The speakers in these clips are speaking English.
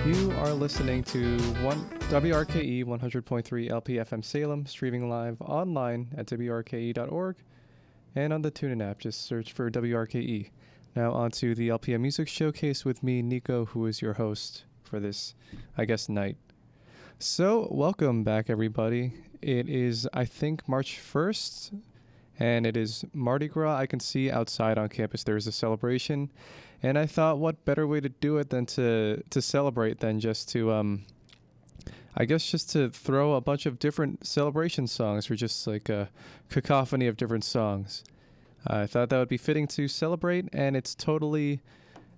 You are listening to WRKE 100.3 LP.FM Salem, streaming live online at WRKE.org and on the TuneIn app. Just search for WRKE. Now on to the LP.M Music Showcase with me, Nico, who is your host for this, I guess, night. So, welcome back, everybody. It is, I think, March 1st, and it is Mardi Gras. I can see outside on campus there is a celebration, and I thought what better way to do it than to celebrate than just to, I guess just to throw a bunch of different celebration songs or just like a cacophony of different songs. I thought that would be fitting to celebrate, and it's totally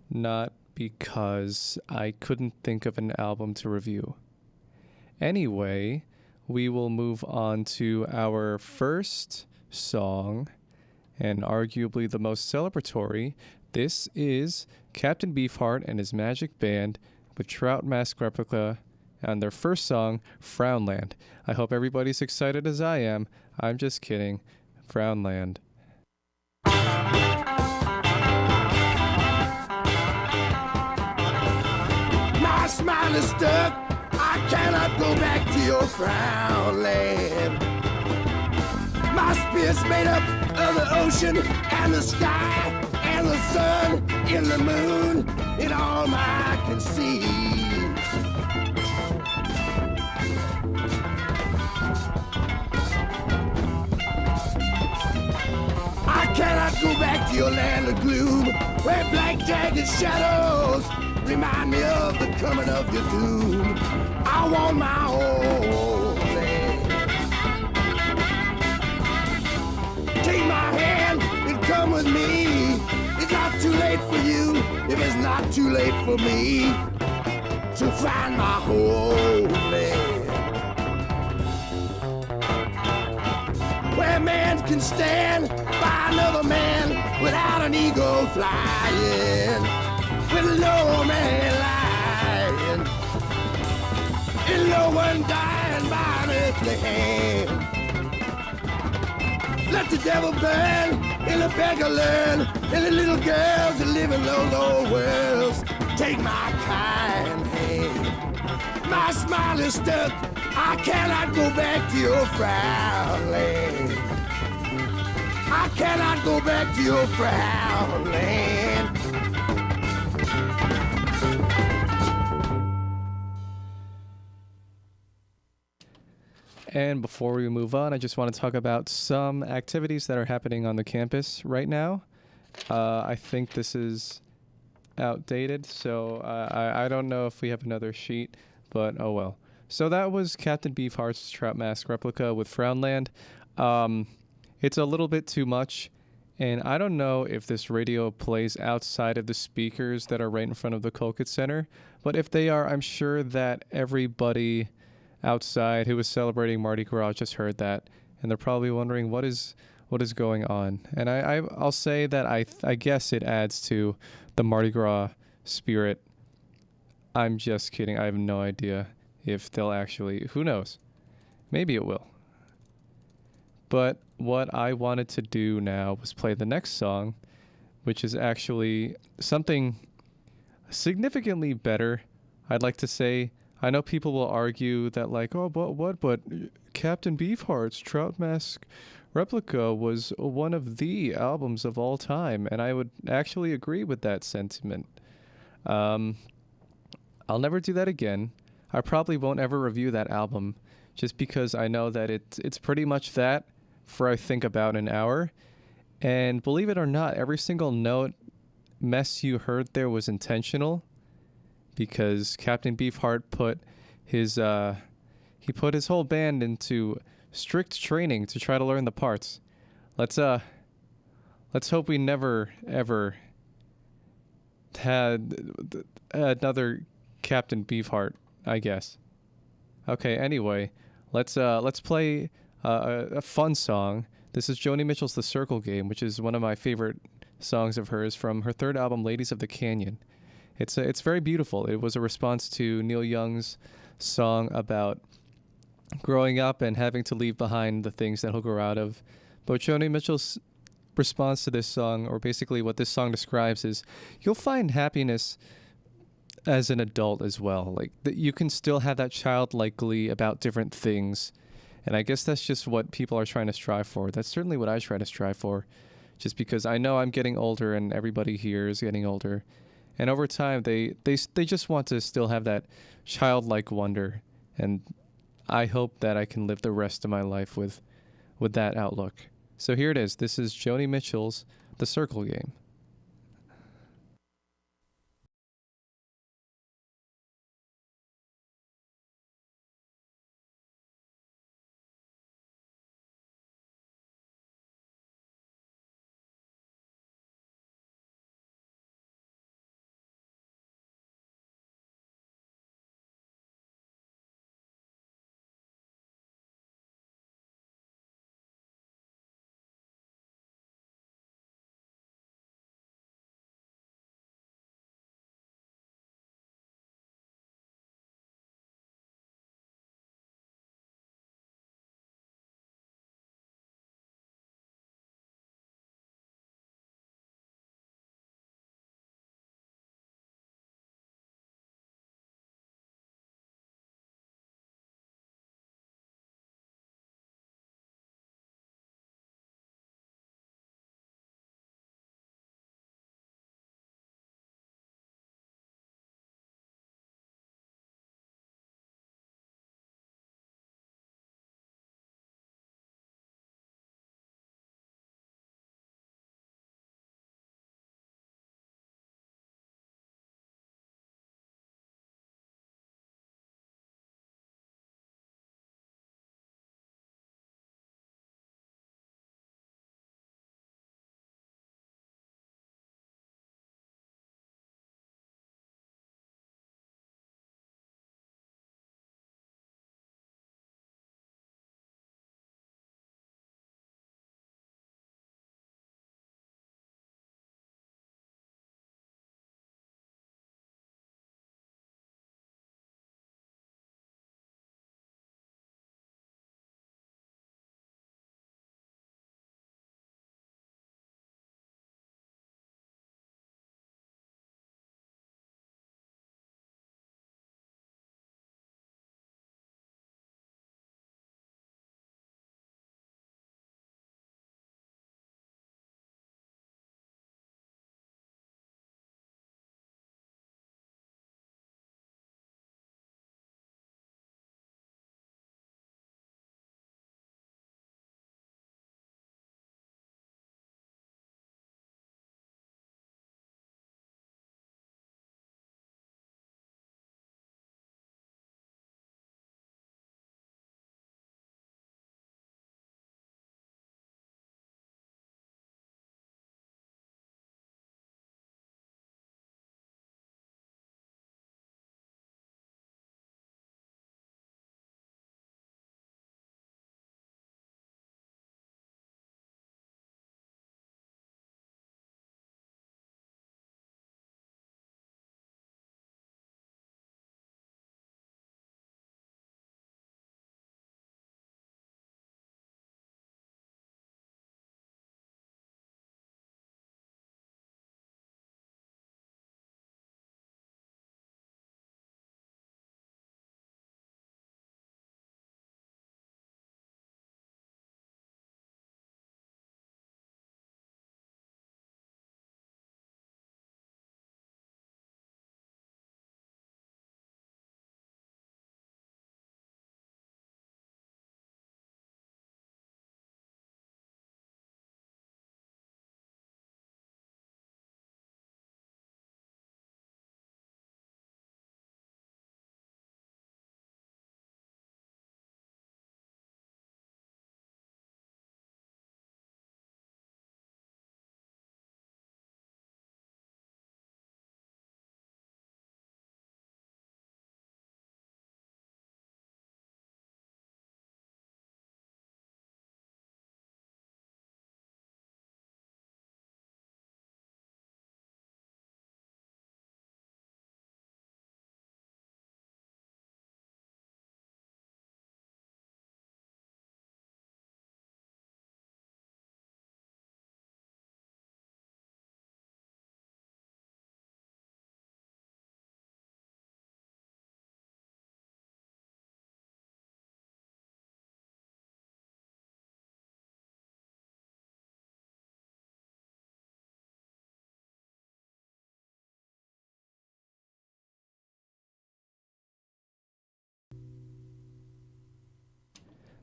not because I couldn't think of an album to review. Anyway, we will move on to our first song, and arguably the most celebratory. This is Captain Beefheart and his Magic Band with Trout Mask Replica and their first song, Frownland. I hope everybody's excited as I am. I'm just kidding. Frownland. My smile is stuck. I cannot go back to your Frownland. My spirit's made up of the ocean and the sky and the sun and the moon and all I can see. I cannot go back to your land of gloom where black jagged shadows remind me of the coming of your doom. I want my own land. Take my hand and come with me. It's not too late for you if it's not too late for me to find my homeland. Where man can stand by another man without an ego flying, with no man lying, and no one dying by an earthly hand. Let the devil burn, and the beggar learn, and the little girls that live in those old worlds take my kind hand. My smile is stuck, I cannot go back to your Frownland. I cannot go back to your Frownland. And before we move on, I just want to talk about some activities that are happening on the campus right now. I think this is outdated, so I don't know if we have another sheet, but oh well. So that was Captain Beefheart's Trout Mask Replica with Frownland. It's a little bit too much, and I don't know if this radio plays outside of the speakers that are right in front of the Colquitt Center, but if they are, I'm sure that everybody outside who was celebrating Mardi Gras just heard that, and they're probably wondering what is going on. And I'll say that I guess it adds to the Mardi Gras spirit. I'm just kidding. I have no idea if they'll actually, who knows? Maybe it will. But what I wanted to do now was play the next song, which is actually something significantly better, I'd like to say. I know people will argue that like, oh, but Captain Beefheart's Trout Mask Replica was one of the albums of all time, and I would actually agree with that sentiment. I'll never do that again. I probably won't ever review that album, just because I know that it's pretty much that for I think about an hour. And believe it or not, every single note mess you heard there was intentional, because Captain Beefheart put his whole band into strict training to try to learn the parts. Let's hope we never ever had another Captain Beefheart, I guess. Okay, anyway, let's play a fun song. This is Joni Mitchell's The Circle Game, which is one of my favorite songs of hers from her third album, Ladies of the Canyon. It's very beautiful. It was a response to Neil Young's song about growing up and having to leave behind the things that he'll grow out of. But Joni Mitchell's response to this song, or basically what this song describes, is you'll find happiness as an adult as well. Like that you can still have that childlike glee about different things. And I guess that's just what people are trying to strive for. That's certainly what I try to strive for. Just because I know I'm getting older and everybody here is getting older. And over time they just want to still have that childlike wonder. And I hope that I can live the rest of my life with that outlook. So here it is. This is Joni Mitchell's The Circle Game.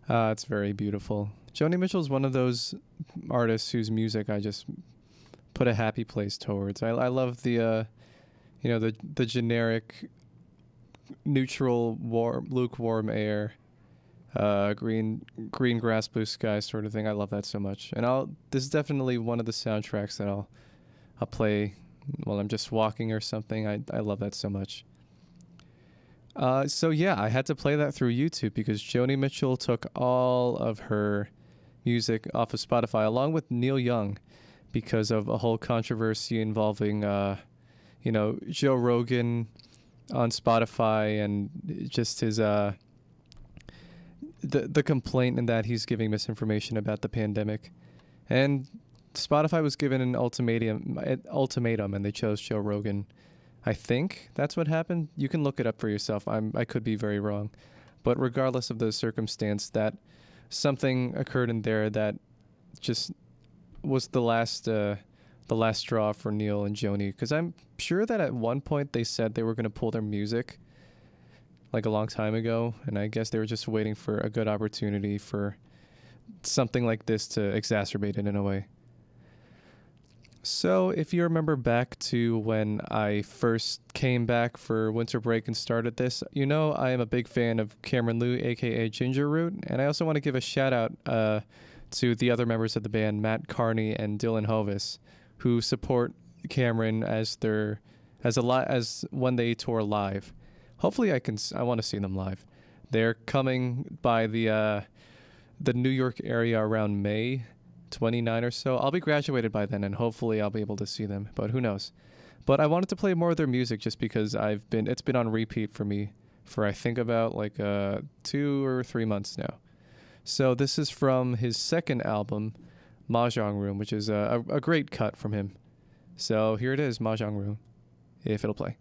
It's very beautiful. Joni Mitchell's one of those artists whose music I just put a happy place towards. I love the, the generic, neutral, warm, lukewarm air, green grass, blue sky sort of thing. I love that so much. And this is definitely one of the soundtracks that I'll play while I'm just walking or something. I love that so much. So yeah, I had to play that through YouTube because Joni Mitchell took all of her music off of Spotify along with Neil Young because of a whole controversy involving, Joe Rogan on Spotify and just his, the complaint in that he's giving misinformation about the pandemic. And Spotify was given an ultimatum and they chose Joe Rogan. I think that's what happened. You can look it up for yourself. I could be very wrong. But regardless of the circumstance, that something occurred in there that just was the last straw for Neil and Joni. Because I'm sure that at one point they said they were going to pull their music like a long time ago. And I guess they were just waiting for a good opportunity for something like this to exacerbate it in a way. So if you remember back to when I first came back for winter break and started this, I am a big fan of Cameron Liu, aka Ginger Root, and I also want to give a shout out to the other members of the band, Matt Carney and Dylan Hovis, who support Cameron as when they tour live. Hopefully I want to see them live. They're coming by the New York area around May 29 or so. I'll be graduated by then and hopefully I'll be able to see them, but who knows. But I wanted to play more of their music just because it's been on repeat for me for I think about 2 or 3 months now. So this is from his second album, Mahjong Room, which is a great cut from him. So here it is, Mahjong Room, if it'll play.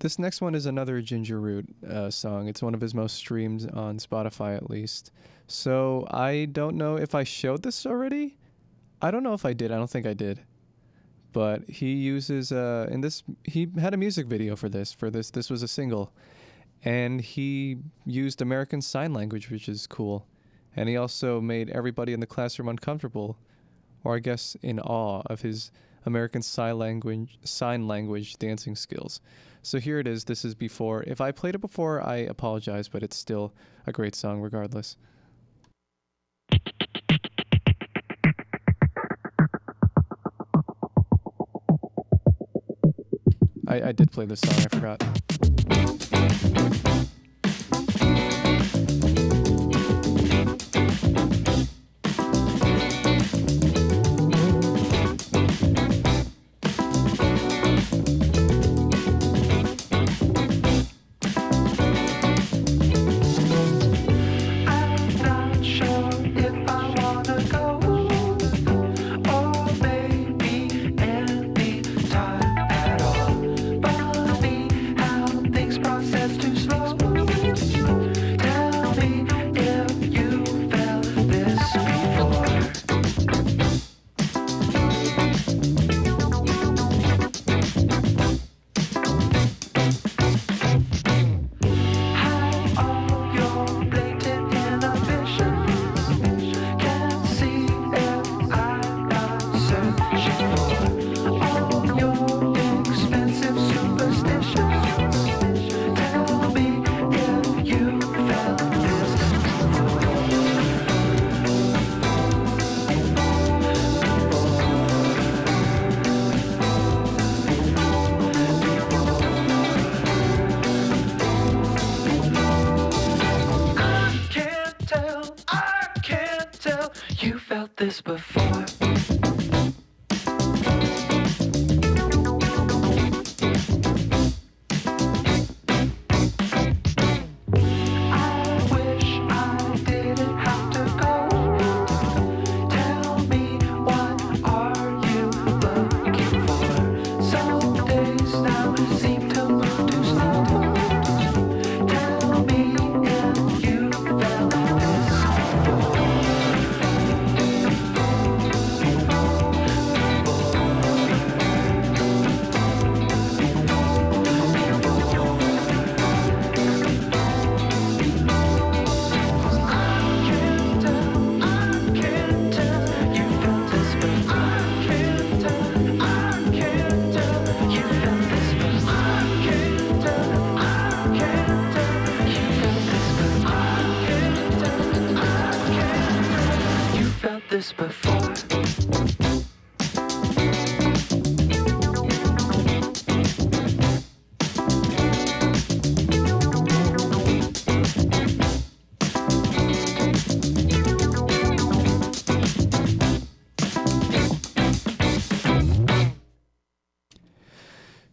This next one is another Ginger Root song. It's one of his most streamed on Spotify, at least. So I don't know if I showed this already. I don't know if I did. I don't think I did. But he uses in this. He had a music video for this. This was a single, and he used American Sign Language, which is cool. And he also made everybody in the classroom uncomfortable, or I guess in awe of his American Sign Language dancing skills. So here it is. This is before. If I played it before, I apologize, but it's still a great song regardless. I did play this song, I forgot. this before. This before.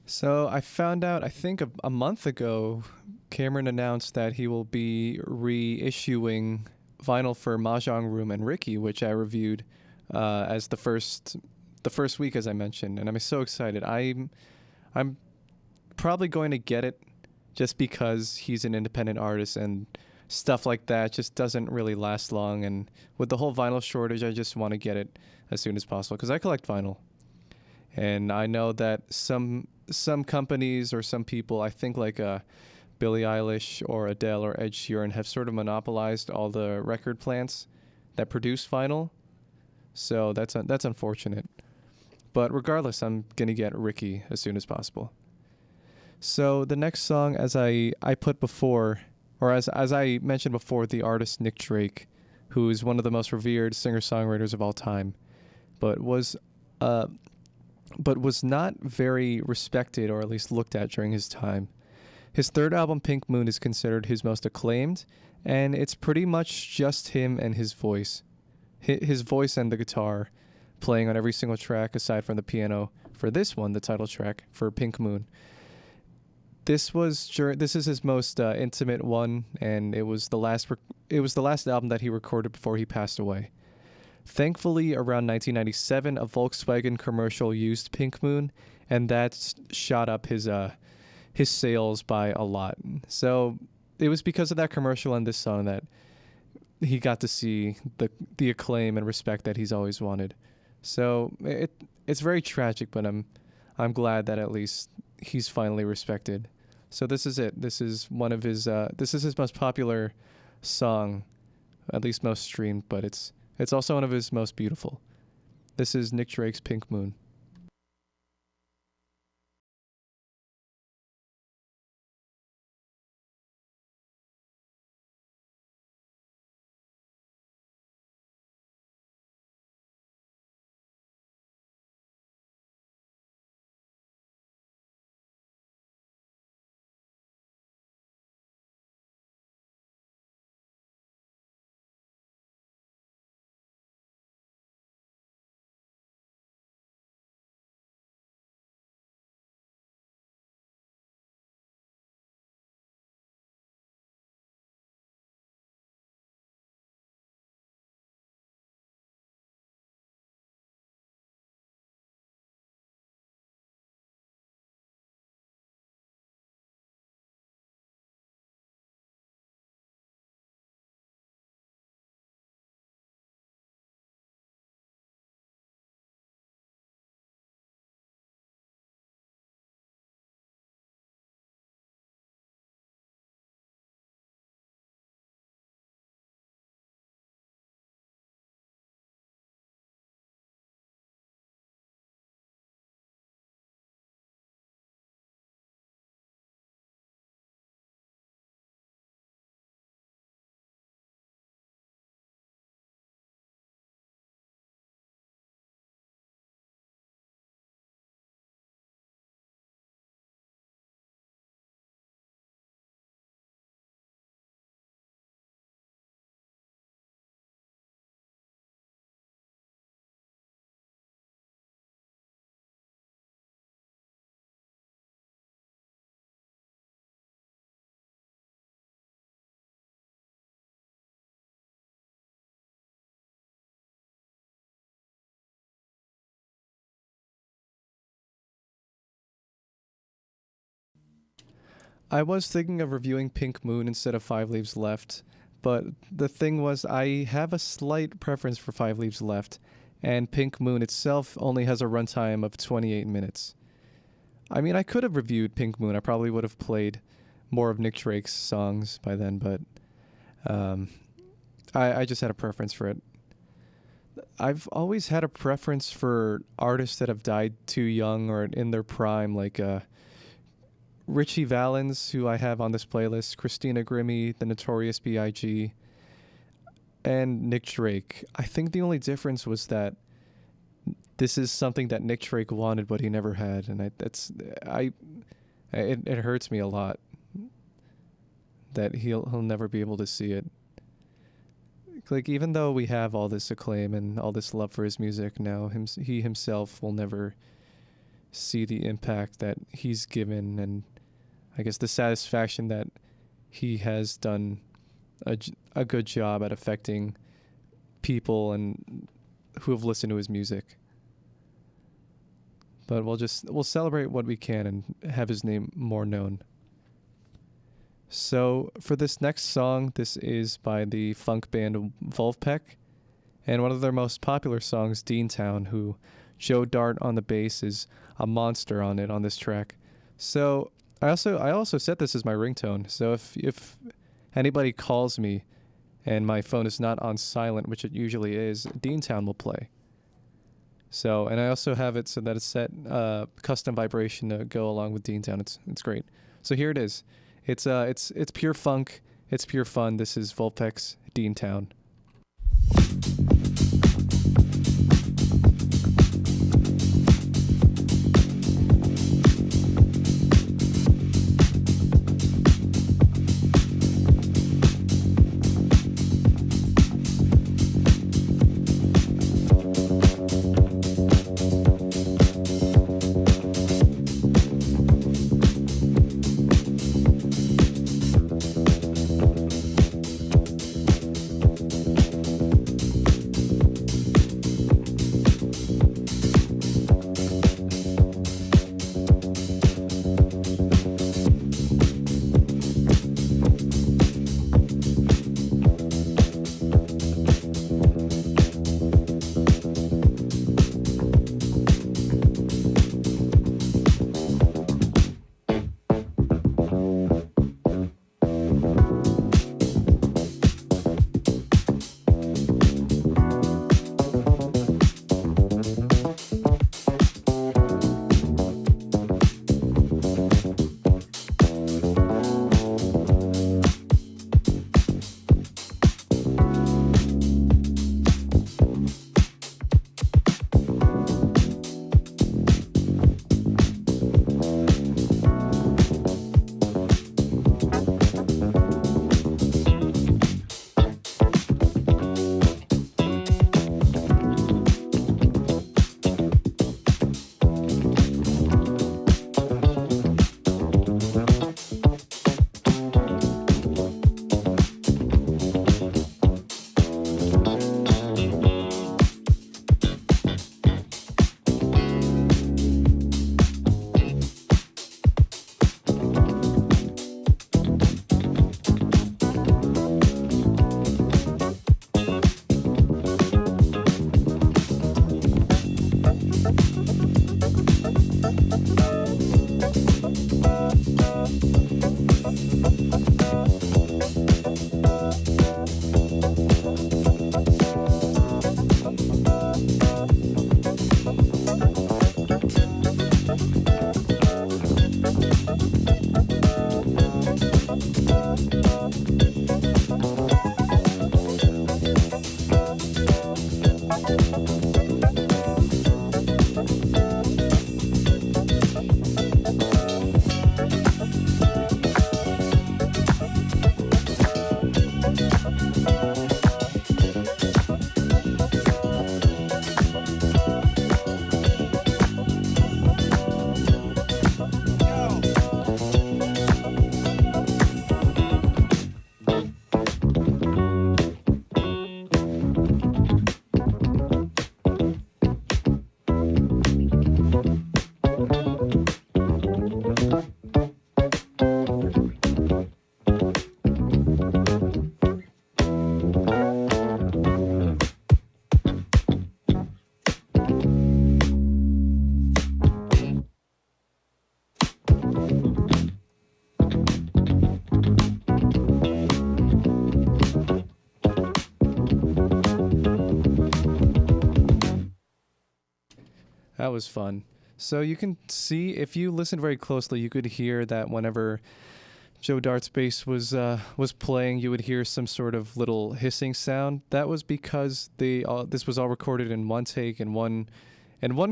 So I found out, I think a month ago, Cameron announced that he will be reissuing vinyl for Mahjong Room and Ritchie, which I reviewed as the first week, as I mentioned, and I'm so excited. I'm probably going to get it just because he's an independent artist and stuff like that just doesn't really last long. And with the whole vinyl shortage, I just want to get it as soon as possible because I collect vinyl, and I know that some companies or some people, I think like Billie Eilish or Adele or Ed Sheeran, have sort of monopolized all the record plants that produce vinyl. So that's unfortunate. But regardless, I'm going to get Ritchie as soon as possible. So the next song, as I put before, or as I mentioned before, the artist Nick Drake, who is one of the most revered singer-songwriters of all time, but was not very respected, or at least looked at during his time. His third album, Pink Moon, is considered his most acclaimed, and it's pretty much just him and his voice. His voice and the guitar playing on every single track aside from the piano for this one, the title track for Pink Moon. This is his most intimate one, and it was the last album that he recorded before he passed away. Thankfully, around 1997, a Volkswagen commercial used Pink Moon, and that shot up his his sales by a lot. So it was because of that commercial and this song that he got to see the acclaim and respect that he's always wanted. So it's very tragic, but I'm glad that at least he's finally respected. So this is it. This is one of his this is his most popular song, at least most streamed, but it's also one of his most beautiful. This is Nick Drake's Pink Moon. I was thinking of reviewing Pink Moon instead of Five Leaves Left, but the thing was I have a slight preference for Five Leaves Left, and Pink Moon itself only has a runtime of 28 minutes. I mean, I could have reviewed Pink Moon. I probably would have played more of Nick Drake's songs by then, but I just had a preference for it. I've always had a preference for artists that have died too young or in their prime, like Ritchie Valens, who I have on this playlist, Christina Grimmie, The Notorious B.I.G., and Nick Drake. I think the only difference was that this is something that Nick Drake wanted, but he never had, and it hurts me a lot that he'll never be able to see it. Like, even though we have all this acclaim and all this love for his music now, he himself will never see the impact that he's given, and I guess the satisfaction that he has done a good job at affecting people and who have listened to his music. But we'll celebrate what we can and have his name more known. So for this next song, this is by the funk band Vulfpeck, and one of their most popular songs, Deantown, who Joe Dart on the bass is a monster on this track. So I also set this as my ringtone. So if anybody calls me and my phone is not on silent, which it usually is, Deantown will play. So, and I also have it so that it's set custom vibration to go along with Deantown. It's great. So here it is. It's pure funk. It's pure fun. This is Vulfpeck's Deantown. That was fun. So you can see, if you listen very closely, you could hear that whenever Joe Dart's bass was playing, you would hear some sort of little hissing sound. That was because this was all recorded in one take in one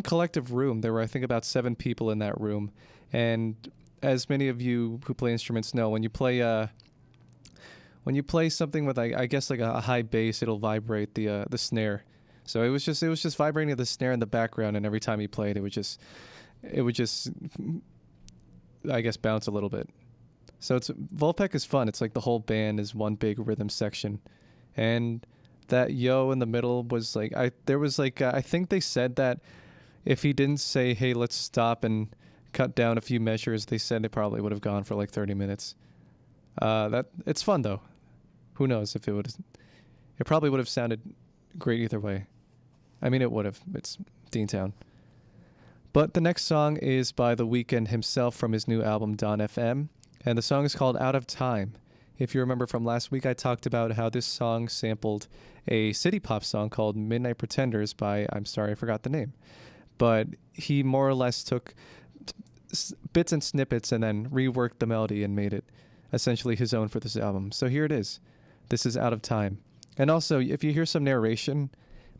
collective room. There were, I think, about 7 people in that room, and as many of you who play instruments know, when you play something with, I guess, like a high bass, it'll vibrate the snare. So it was just vibrating the snare in the background, and every time he played, it would just I guess bounce a little bit. So Vulfpeck is fun. It's like the whole band is one big rhythm section, and that yo in the middle was like I think they said that if he didn't say, hey, let's stop and cut down a few measures, they said it probably would have gone for like 30 minutes. That it's fun though. Who knows if it probably would have sounded great either way. I mean, it would have. It's Deantown. But the next song is by The Weeknd himself from his new album Don FM, and the song is called Out of Time. If you remember from last week, I talked about how this song sampled a city pop song called Midnight Pretenders by, I'm sorry, I forgot the name. But he more or less took bits and snippets and then reworked the melody and made it essentially his own for this album. So here it is. This is Out of Time. And also, if you hear some narration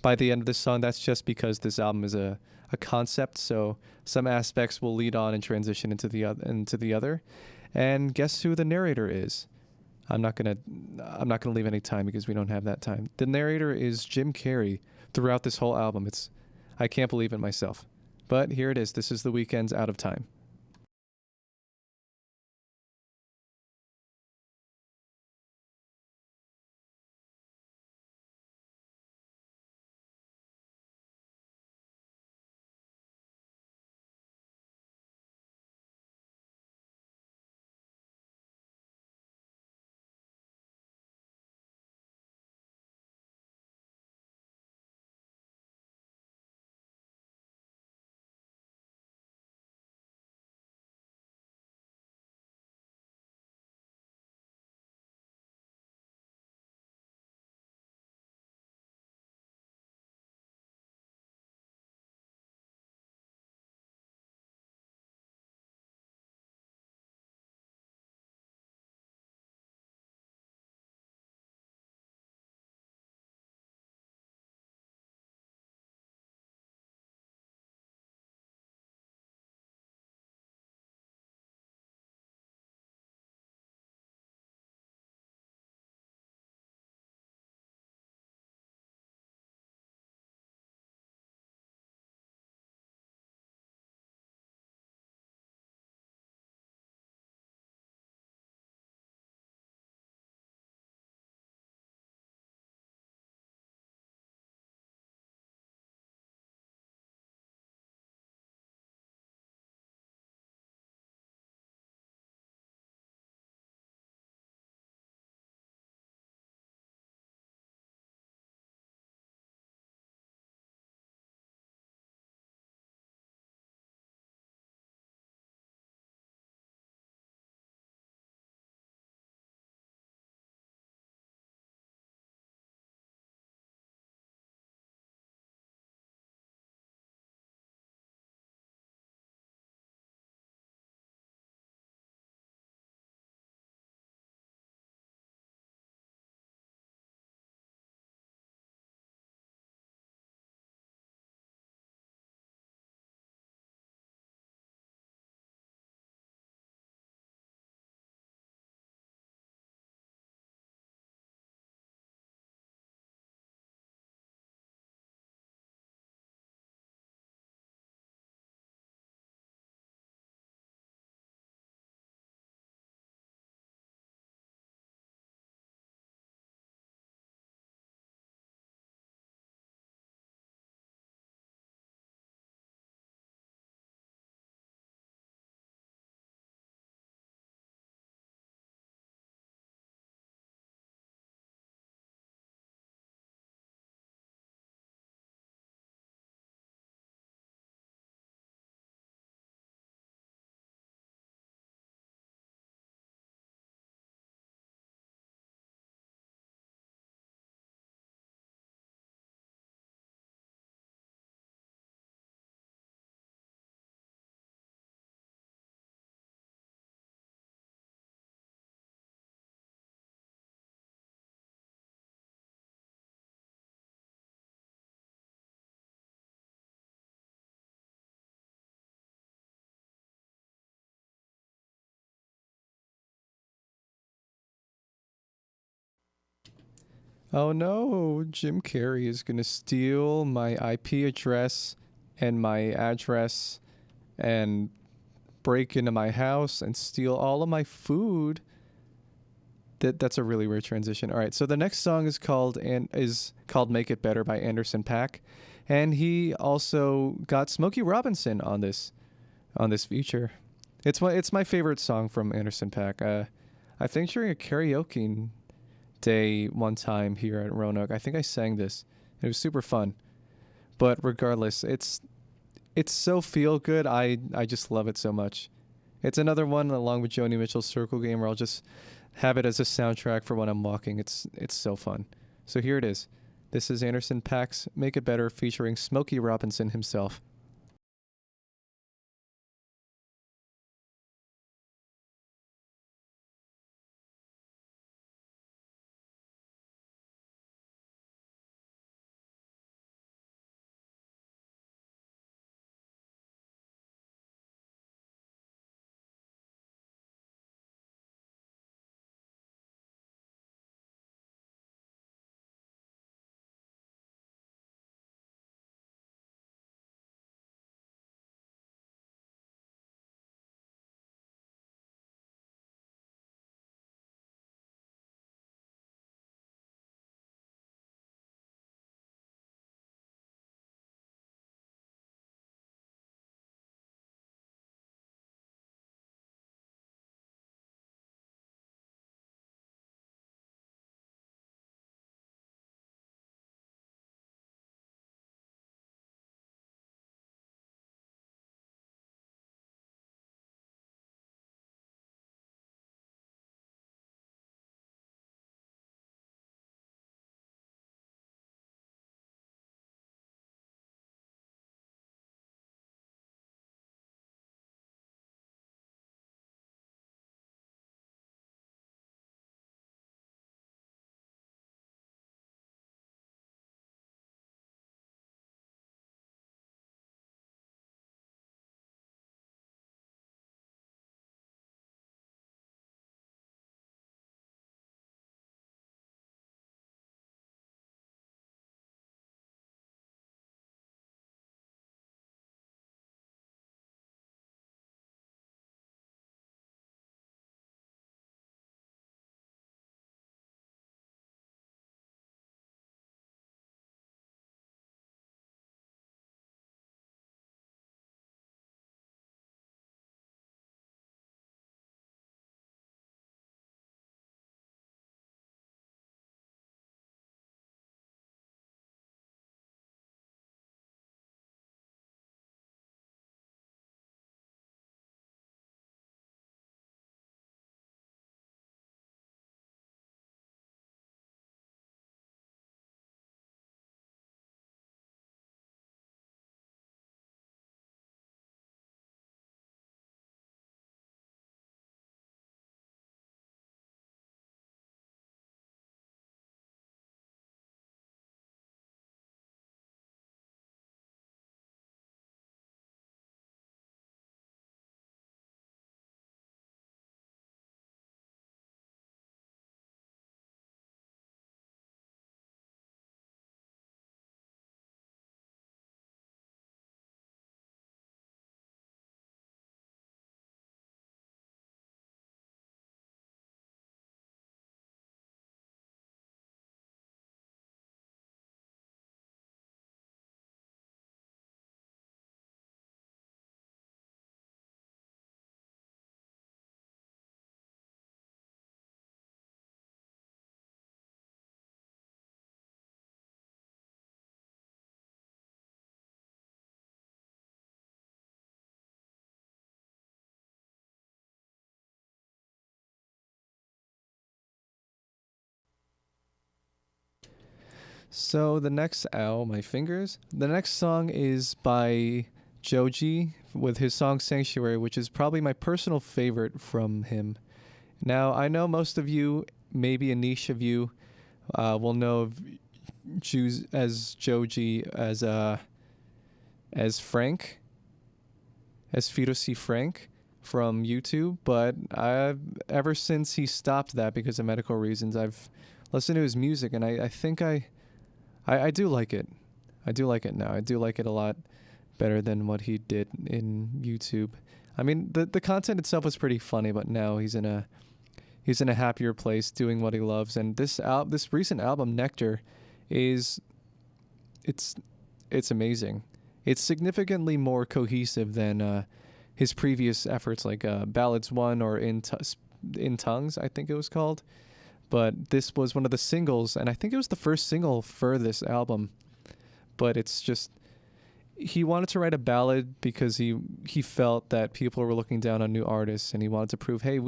by the end of this song, that's just because this album is a concept, so some aspects will lead on and transition into the other. And guess who the narrator is? I'm not gonna leave any time because we don't have that time. The narrator is Jim Carrey throughout this whole album. I can't believe it myself. But here it is. This is The Weeknd's Out of Time. Oh no, Jim Carrey is going to steal my IP address and my address and break into my house and steal all of my food. That's a really weird transition. All right, so the next song is called Make It Better by Anderson .Paak, and he also got Smokey Robinson on this feature. It's my favorite song from Anderson .Paak. I think during a karaoke day one time here at Roanoke, I think I sang this. It was super fun. But regardless, it's so feel good. I just love it so much. It's another one along with Joni Mitchell's Circle Game where I'll just have it as a soundtrack for when I'm walking. It's so fun. So here it is. This is Anderson .Paak's Make It Better featuring Smokey Robinson himself. So the next my fingers. The next song is by Joji with his song Sanctuary, which is probably my personal favorite from him. Now, I know most of you, maybe a niche of you, will know of Jews as Joji as Frank, as Fidosi Frank from YouTube, but ever since he stopped that because of medical reasons, I've listen to his music, and I think I do like it. I do like it now. I do like it a lot better than what he did in YouTube. I mean, the content itself was pretty funny, but now he's in a happier place doing what he loves. And this recent album, Nectar, it's amazing. It's significantly more cohesive than his previous efforts, like Ballads 1 or In Tongues, I think it was called. But this was one of the singles, and I think it was the first single for this album. But it's just, he wanted to write a ballad because he felt that people were looking down on new artists, and he wanted to prove, hey,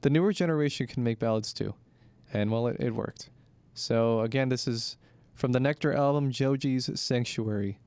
the newer generation can make ballads too. And well, it worked. So again, this is from the Nectar album, Joji's Sanctuary.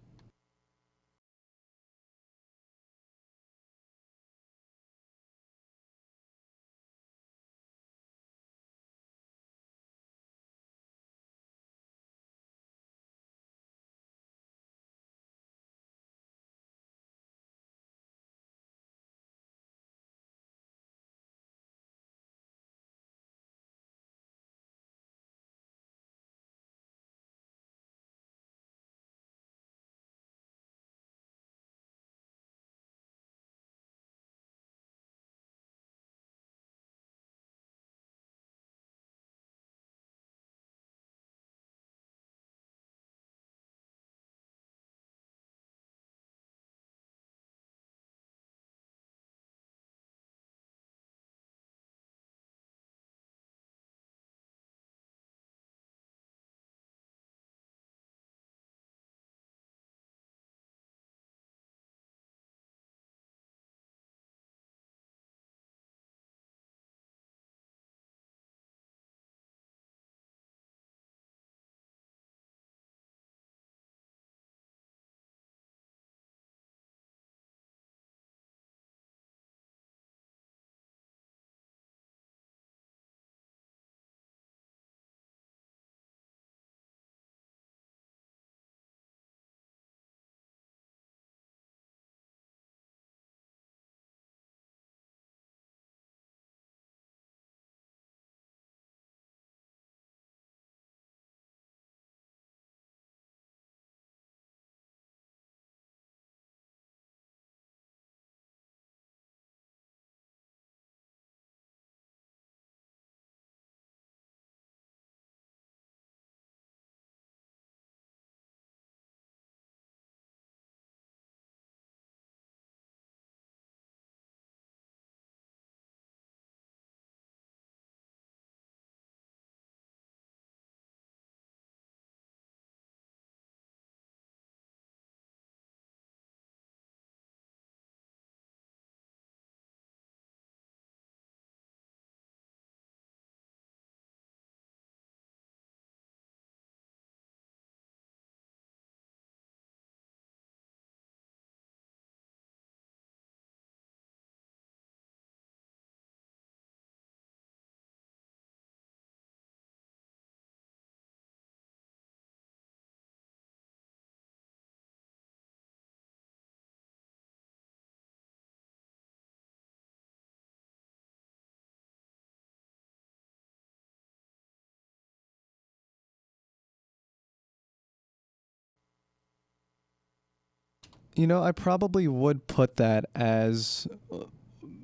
You know, I probably would put that as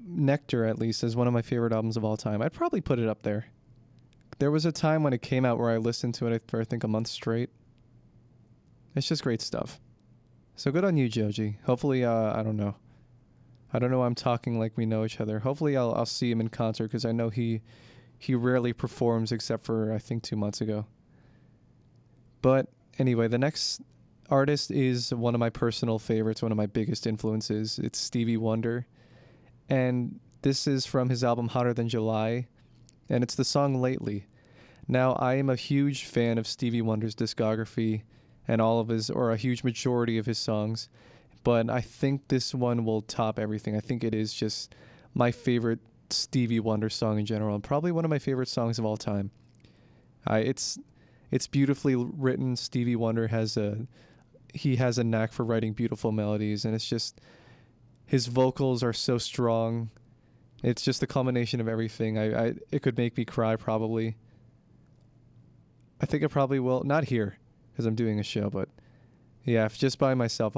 Nectar, at least, as one of my favorite albums of all time. I'd probably put it up there. There was a time when it came out where I listened to it for, I think, a month straight. It's just great stuff. So good on you, Joji. Hopefully, I don't know. I don't know why I'm talking like we know each other. Hopefully I'll see him in concert, because I know he rarely performs except for, I think, 2 months ago. But anyway, the next artist is one of my personal favorites, one of my biggest influences. It's Stevie Wonder. And this is from his album Hotter Than July. And it's the song Lately. Now, I am a huge fan of Stevie Wonder's discography and all of his, or a huge majority of his songs. But I think this one will top everything. I think it is just my favorite Stevie Wonder song in general, and probably one of my favorite songs of all time. It's beautifully written. Stevie Wonder has a knack for writing beautiful melodies, and it's just, his vocals are so strong. It's just the culmination of everything. It could make me cry probably. I think it probably will. Not here, because I'm doing a show, but yeah, if just by myself,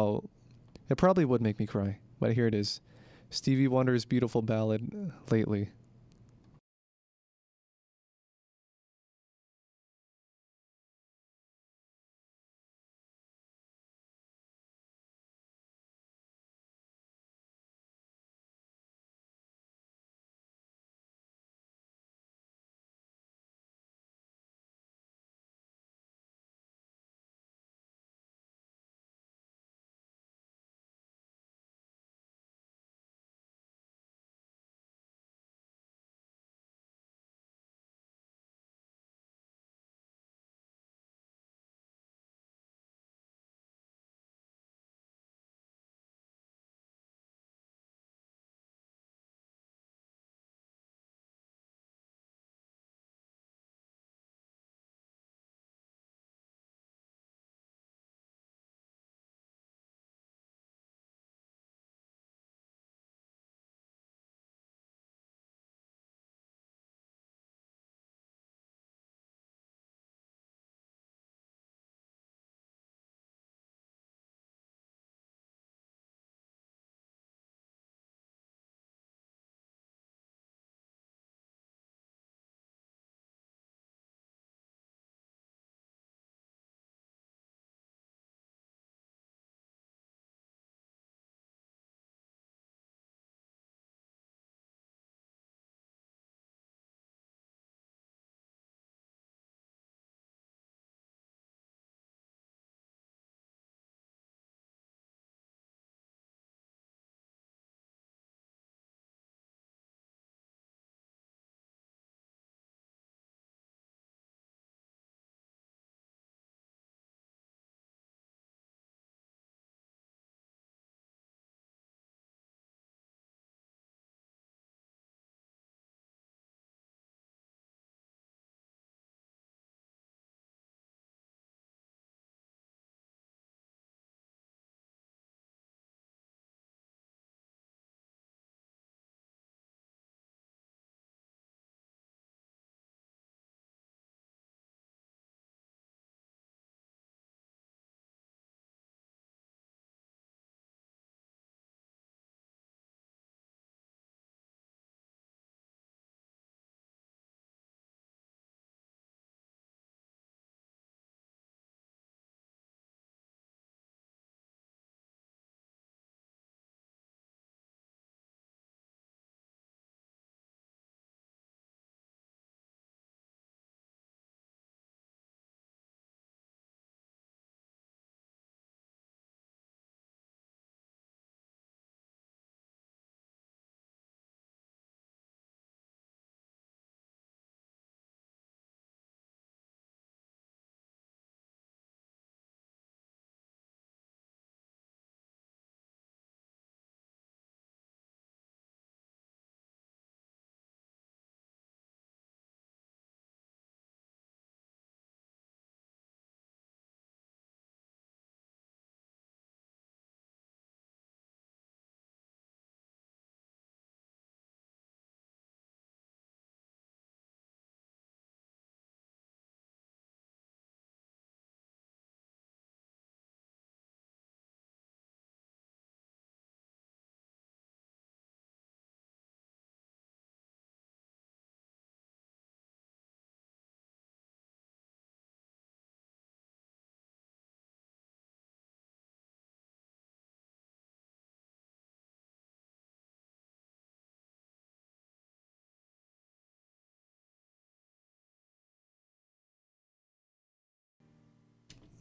it probably would make me cry. But here it is. Stevie Wonder's beautiful ballad, Lately.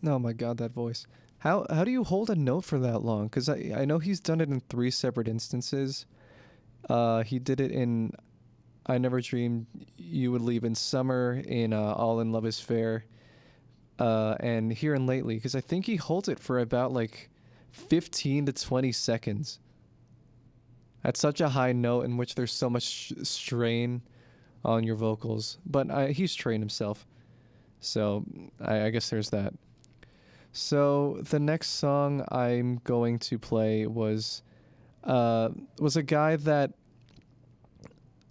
Oh my god, that voice. How do you hold a note for that long? Because I know he's done it in 3 separate instances. He did it in I Never Dreamed You Would Leave in Summer, in All in Love is Fair, and here and lately, because I think he holds it for about like 15 to 20 seconds. At such a high note in which there's so much strain on your vocals. But he's trained himself. So I guess there's that. So the next song I'm going to play was a guy that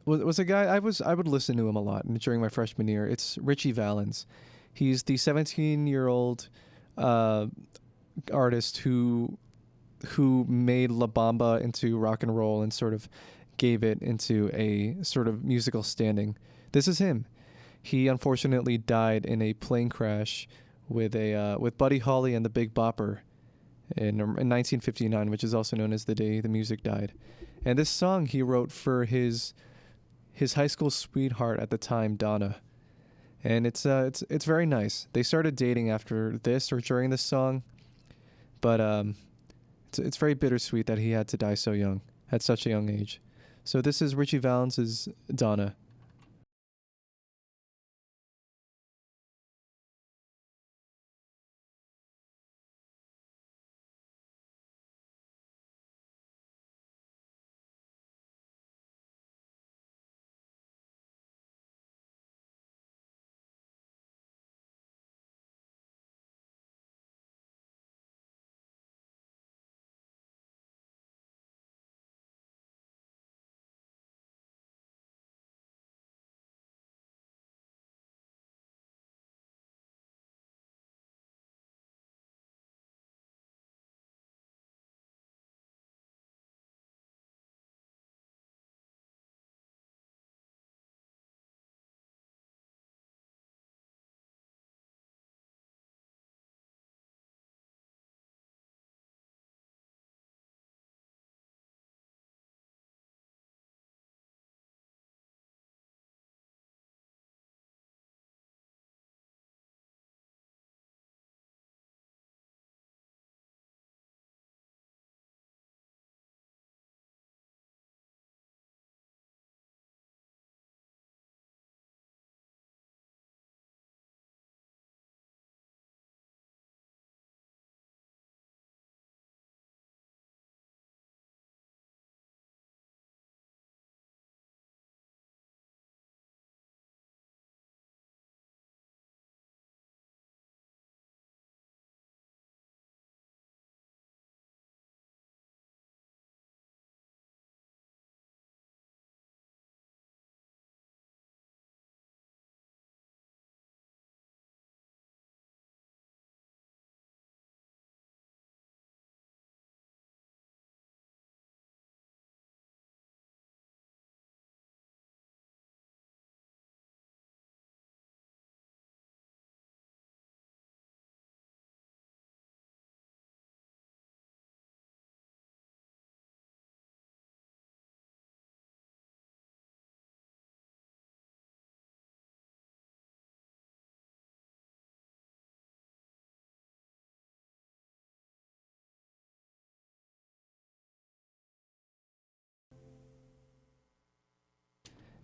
was a guy I would listen to him a lot during my freshman year. It's Ritchie Valens. He's the 17-year-old artist who made La Bamba into rock and roll and sort of gave it into a sort of musical standing. This is him. He unfortunately died in a plane crash with Buddy Holly and the Big Bopper in 1959, which is also known as the day the music died. And this song he wrote for his high school sweetheart at the time, Donna. And it's very nice. They started dating after this or during this song, but it's very bittersweet that he had to die so young, at such a young age. So this is Ritchie Valens' Donna.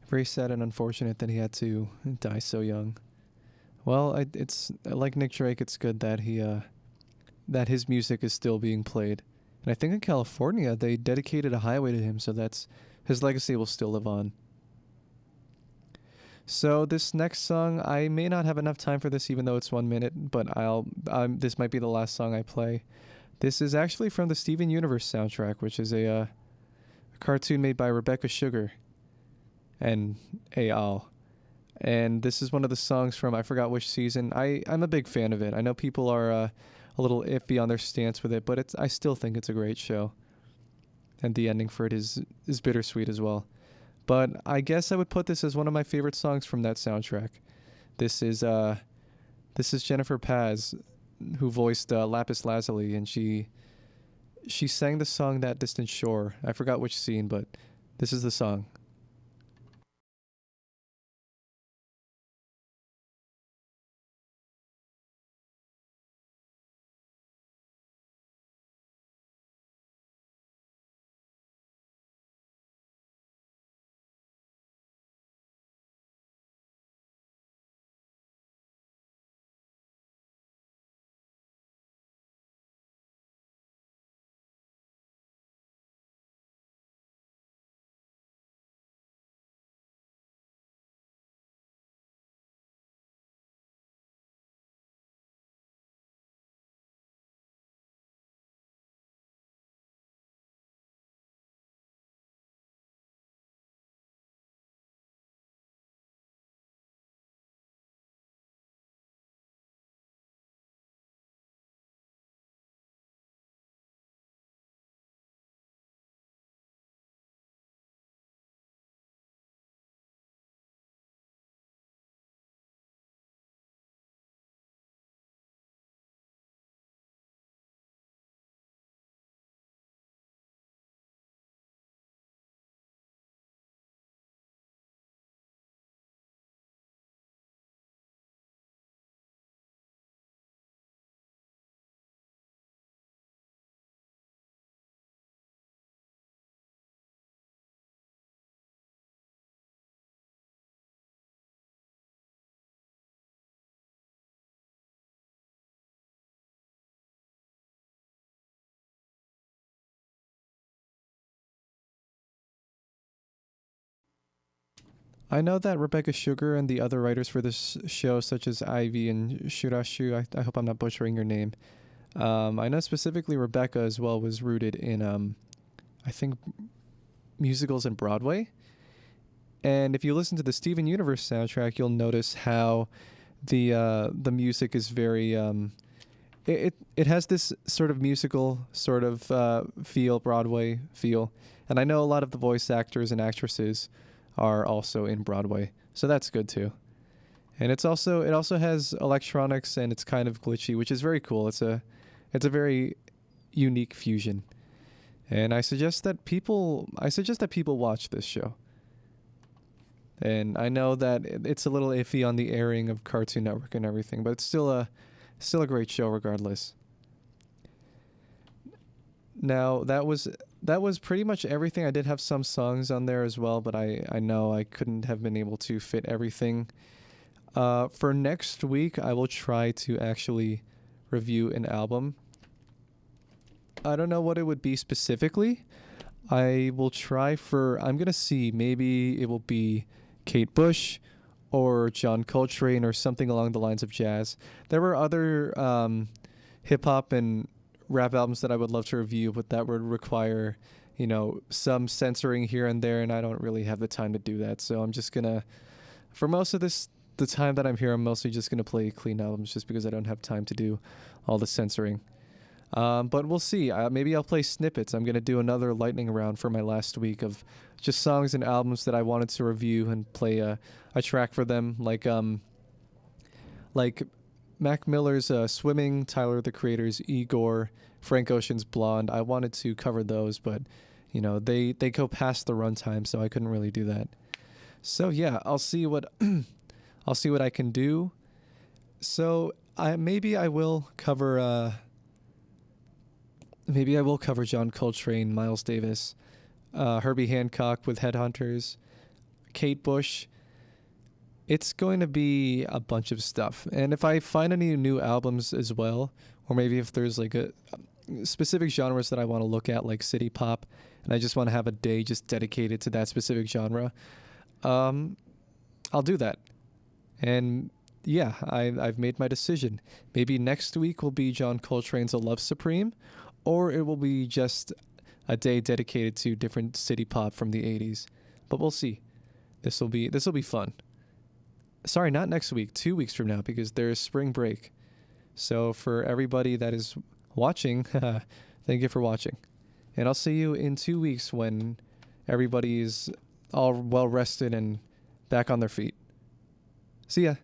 Very sad and unfortunate that he had to die so young. Well, it's like Nick Drake. It's good that that his music is still being played, and I think in California they dedicated a highway to him, so that's his legacy will still live on. So this next song, I may not have enough time for this, even though it's 1 minute, but this might be the last song I play. This is actually from the Steven Universe soundtrack, which is a cartoon made by Rebecca Sugar and al. And this is one of the songs from, I forgot which season. I'm a big fan of it. I know people are a little iffy on their stance with it, but I still think it's a great show. And the ending for it is bittersweet as well. But I guess I would put this as one of my favorite songs from that soundtrack. This is Jennifer Paz, who voiced Lapis Lazuli, and she sang the song That Distant Shore. I forgot which scene, but this is the song. I know that Rebecca Sugar and the other writers for this show, such as Ivy and Shurashu, I hope I'm not butchering your name. I know specifically Rebecca as well was rooted in, I think, musicals and Broadway. And if you listen to the Steven Universe soundtrack, you'll notice how the music is very it has this sort of musical sort of feel, Broadway feel. And I know a lot of the voice actors and actresses are also in Broadway, so that's good too. And it also has electronics, and it's kind of glitchy, which is very cool. It's a very unique fusion. And I suggest that people watch this show. And I know that it's a little iffy on the airing of Cartoon Network and everything, but it's still a great show regardless. Now, that was pretty much everything. I did have some songs on there as well, but I know I couldn't have been able to fit everything. For next week, I will try to actually review an album. I don't know what it would be specifically. I'm going to see, maybe it will be Kate Bush or John Coltrane or something along the lines of jazz. There were other hip-hop and rap albums that I would love to review, but that would require, some censoring here and there, and I don't really have the time to do that. So I'm just going to, for most of the time that I'm here, I'm mostly just going to play clean albums just because I don't have time to do all the censoring. But we'll see. Maybe I'll play snippets. I'm going to do another lightning round for my last week of just songs and albums that I wanted to review and play a track for them, like Mac Miller's Swimming, Tyler the Creator's Igor, Frank Ocean's Blonde. I wanted to cover those, but they go past the runtime, so I couldn't really do that. So yeah, I'll see what I can do. So maybe I will cover John Coltrane, Miles Davis, Herbie Hancock with Headhunters, Kate Bush. It's going to be a bunch of stuff. And if I find any new albums as well, or maybe if there's like a specific genres that I want to look at, like city pop, and I just want to have a day just dedicated to that specific genre, I'll do that. And yeah, I've made my decision. Maybe next week will be John Coltrane's A Love Supreme, or it will be just a day dedicated to different city pop from the 80s. But we'll see. This will be fun. Sorry, not next week, 2 weeks from now, because there's spring break. So for everybody that is watching, thank you for watching. And I'll see you in 2 weeks when everybody's all well rested and back on their feet. See ya.